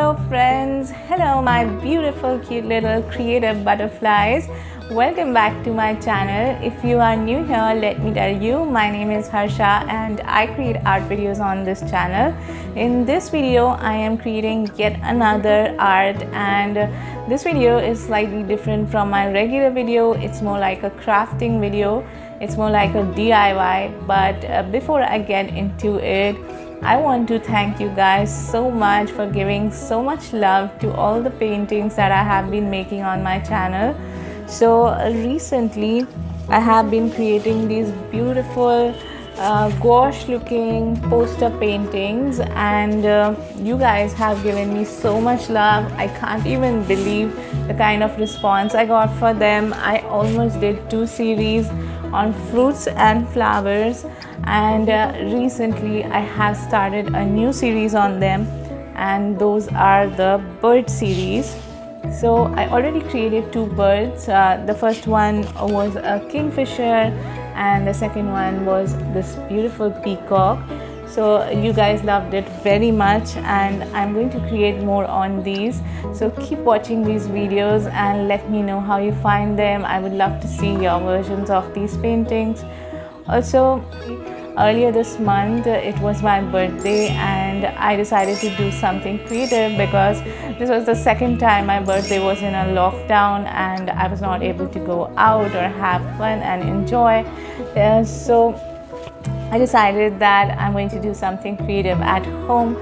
Hello friends, hello my beautiful cute little creative butterflies. Welcome back to my channel. If you are new here, let me tell you, my name is Harsha and I create art videos on this channel. In this video, I am creating yet another art, and this video is slightly different from my regular video. It's more like a crafting video. It's more like a DIY, but before I get into it, I want to thank you guys so much for giving so much love to all the paintings that I have been making on my channel. So recently I have been creating these beautiful gouache looking poster paintings, and you guys have given me so much love. I can't even believe the kind of response I got for them. I almost did 2 series on fruits and flowers, and recently I have started a new series on them, and those are the bird series. So I already created 2 birds. The first one was a kingfisher and the second one was this beautiful peacock. So you guys loved it very much, and I'm going to create more on these. So keep watching these videos and let me know how you find them. I would love to see your versions of these paintings. Also, earlier this month it was my birthday, and I decided to do something creative because this was the second time my birthday was in a lockdown and I was not able to go out or have fun and enjoy. So I decided that I'm going to do something creative at home,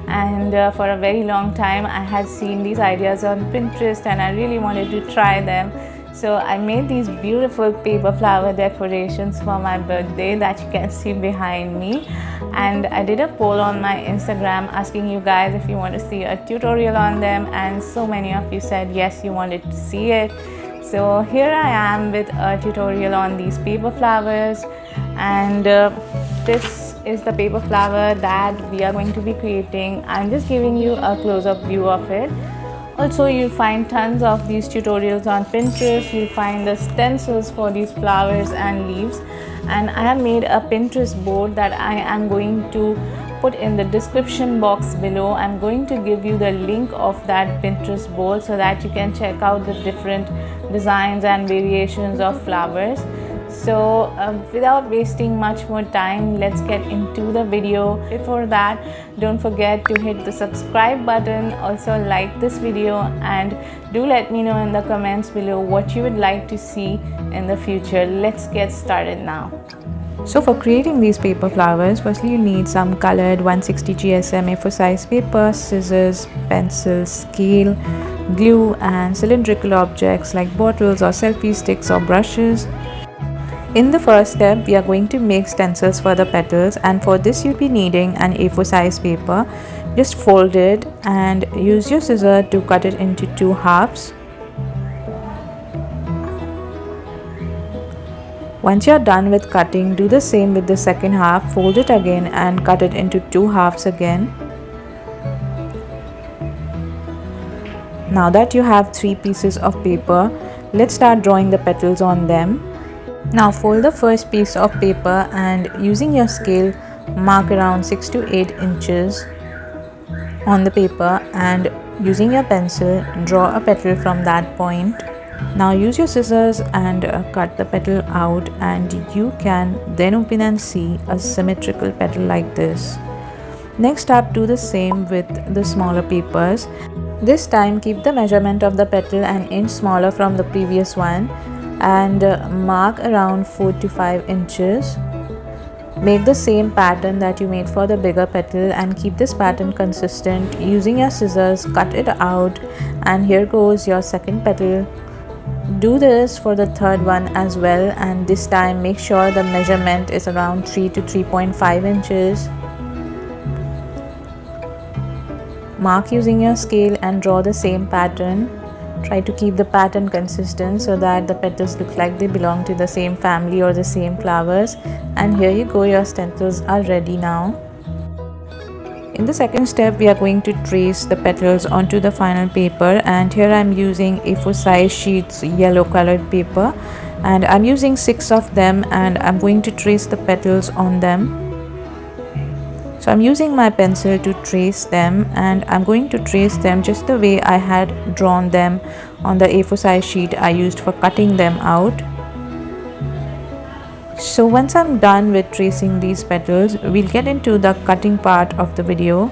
and for a very long time I had seen these ideas on Pinterest and I really wanted to try them. So I made these beautiful paper flower decorations for my birthday that you can see behind me, and I did a poll on my Instagram asking you guys if you want to see a tutorial on them, and so many of you said yes, you wanted to see it. So here I am with a tutorial on these paper flowers, and this is the paper flower that we are going to be creating. I'm just giving you a close-up view of it. Also, you'll find tons of these tutorials on Pinterest. You'll find the stencils for these flowers and leaves, and I have made a Pinterest board that I am going to put in the description box below. I'm going to give you the link of that Pinterest board so that you can check out the different designs and variations of flowers. So without wasting much more time, let's get into the video. Before that, don't forget to hit the subscribe button, also like this video, and do let me know in the comments below what you would like to see in the future. Let's get started now. So for creating these paper flowers, firstly you need some colored 160 GSM A4 size paper, scissors, pencil, scale, glue, and cylindrical objects like bottles or selfie sticks or brushes. In the first step, we are going to make stencils for the petals, and for this you'll be needing an A4 size paper. Just fold it and use your scissor to cut it into 2 halves. Once you're done with cutting, do the same with the second half. Fold it again and cut it into 2 halves again. Now that you have 3 pieces of paper, let's start drawing the petals on them. Now fold the first piece of paper and using your scale, mark around 6 to 8 inches on the paper, and using your pencil, draw a petal from that point. Now use your scissors and cut the petal out, and you can then open and see a symmetrical petal like this. Next up, do the same with the smaller papers. This time keep the measurement of the petal an inch smaller from the previous one, and mark around 4 to 5 inches. Make the same pattern that you made for the bigger petal and keep this pattern consistent. Using your scissors, cut it out, and here goes your second petal. Do this for the third one as well, and this time make sure the measurement is around 3 to 3.5 inches. Mark using your scale and draw the same pattern. Try to keep the pattern consistent so that the petals look like they belong to the same family or the same flowers. And here you go, your stencils are ready now. In the second step, we are going to trace the petals onto the final paper, and here I'm using A4 size sheets yellow colored paper, and I'm using 6 of them, and I'm going to trace the petals on them. So I'm using my pencil to trace them, and I'm going to trace them just the way I had drawn them on the A4 size sheet I used for cutting them out. So once I'm done with tracing these petals, we'll get into the cutting part of the video.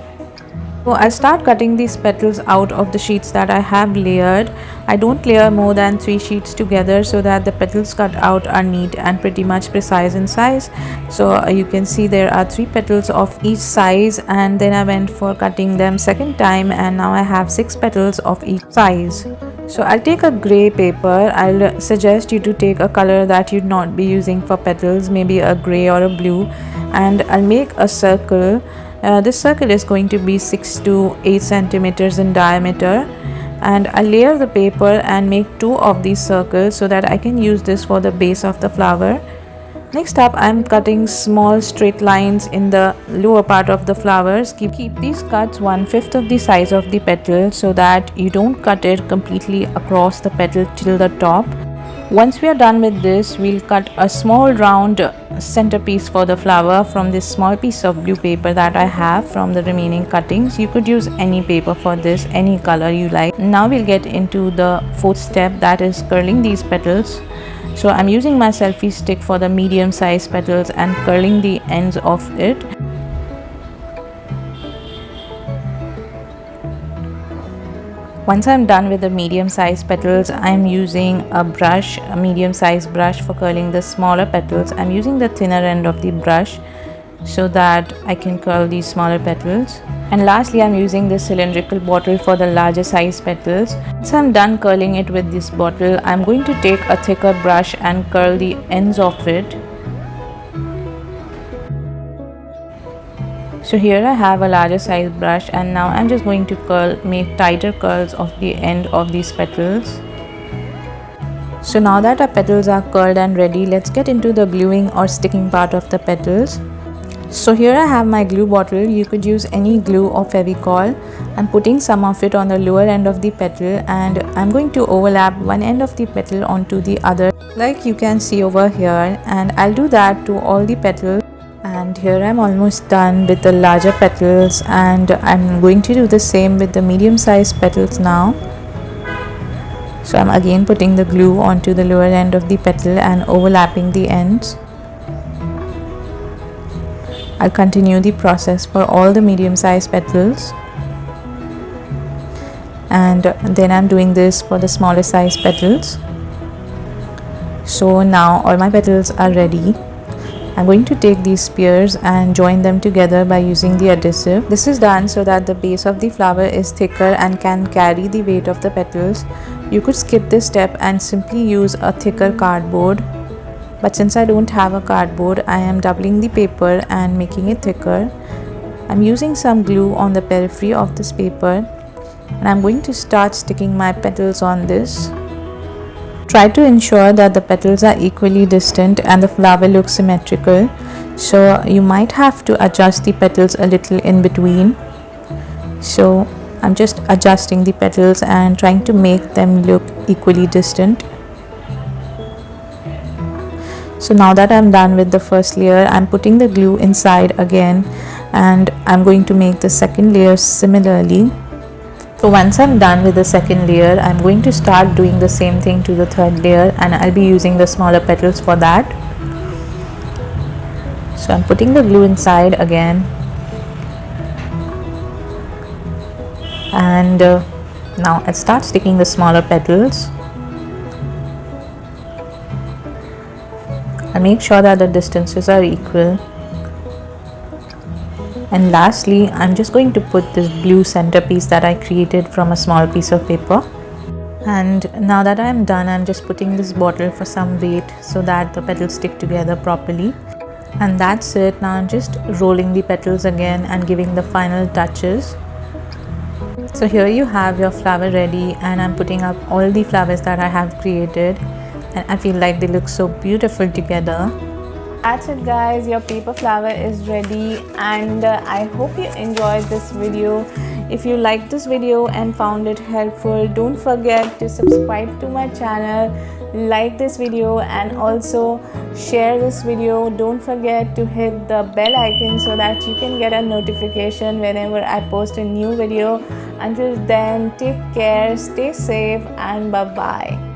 So I'll start cutting these petals out of the sheets that I have layered. I don't layer more than 3 sheets together so that the petals cut out are neat and pretty much precise in size. So you can see there are 3 petals of each size, and then I went for cutting them second time, and now I have 6 petals of each size. So I'll take a gray paper. I'll suggest you to take a color that you'd not be using for petals, maybe a gray or a blue, and I'll make a circle. This circle is going to be 6 to 8 centimeters in diameter, and I'll layer the paper and make 2 of these circles so that I can use this for the base of the flower. Next up, I'm cutting small straight lines in the lower part of the flowers. Keep these cuts 1/5 of the size of the petal so that you don't cut it completely across the petal till the top. Once we are done with this, we'll cut a small round centerpiece for the flower from this small piece of blue paper that I have from the remaining cuttings. You could use any paper for this, any color you like. Now we'll get into the fourth step, that is curling these petals. So I'm using my selfie stick for the medium size petals and curling the ends of it. Once I'm done with the medium size petals, I'm using a brush, a medium size brush for curling the smaller petals. I'm using the thinner end of the brush so that I can curl these smaller petals. And lastly, I'm using this cylindrical bottle for the larger size petals. Once I'm done curling it with this bottle, I'm going to take a thicker brush and curl the ends of it. So here I have a larger size brush, and now I'm just going to make tighter curls of the end of these petals. So now that our petals are curled and ready, let's get into the gluing or sticking part of the petals. So here I have my glue bottle. You could use any glue or Fevicol. I'm putting some of it on the lower end of the petal, and I'm going to overlap one end of the petal onto the other, like you can see over here, and I'll do that to all the petals. And here I'm almost done with the larger petals, and I'm going to do the same with the medium sized petals now. So I'm again putting the glue onto the lower end of the petal and overlapping the ends. I'll continue the process for all the medium sized petals, and then I'm doing this for the smaller size petals. So now all my petals are ready. I'm going to take these spears and join them together by using the adhesive. This is done so that the base of the flower is thicker and can carry the weight of the petals. You could skip this step and simply use a thicker cardboard. But since I don't have a cardboard, I am doubling the paper and making it thicker. I'm using some glue on the periphery of this paper, and I'm going to start sticking my petals on this. Try to ensure that the petals are equally distant and the flower looks symmetrical. So you might have to adjust the petals a little in between. So I'm just adjusting the petals and trying to make them look equally distant. So now that I'm done with the first layer, I'm putting the glue inside again, and I'm going to make the second layer similarly. So once I'm done with the second layer, I'm going to start doing the same thing to the third layer, and I'll be using the smaller petals for that. So I'm putting the glue inside again, and now I'll start sticking the smaller petals. I'll make sure that the distances are equal. And lastly, I'm just going to put this blue centerpiece that I created from a small piece of paper. And now that I'm done, I'm just putting this bottle for some weight so that the petals stick together properly. And that's it. Now I'm just rolling the petals again and giving the final touches. So here you have your flower ready, and I'm putting up all the flowers that I have created, and I feel like they look so beautiful together. That's it guys, your paper flower is ready, and I hope you enjoyed this video. If you liked this video and found it helpful, don't forget to subscribe to my channel, like this video and also share this video. Don't forget to hit the bell icon so that you can get a notification whenever I post a new video. Until then, take care, stay safe, and bye bye.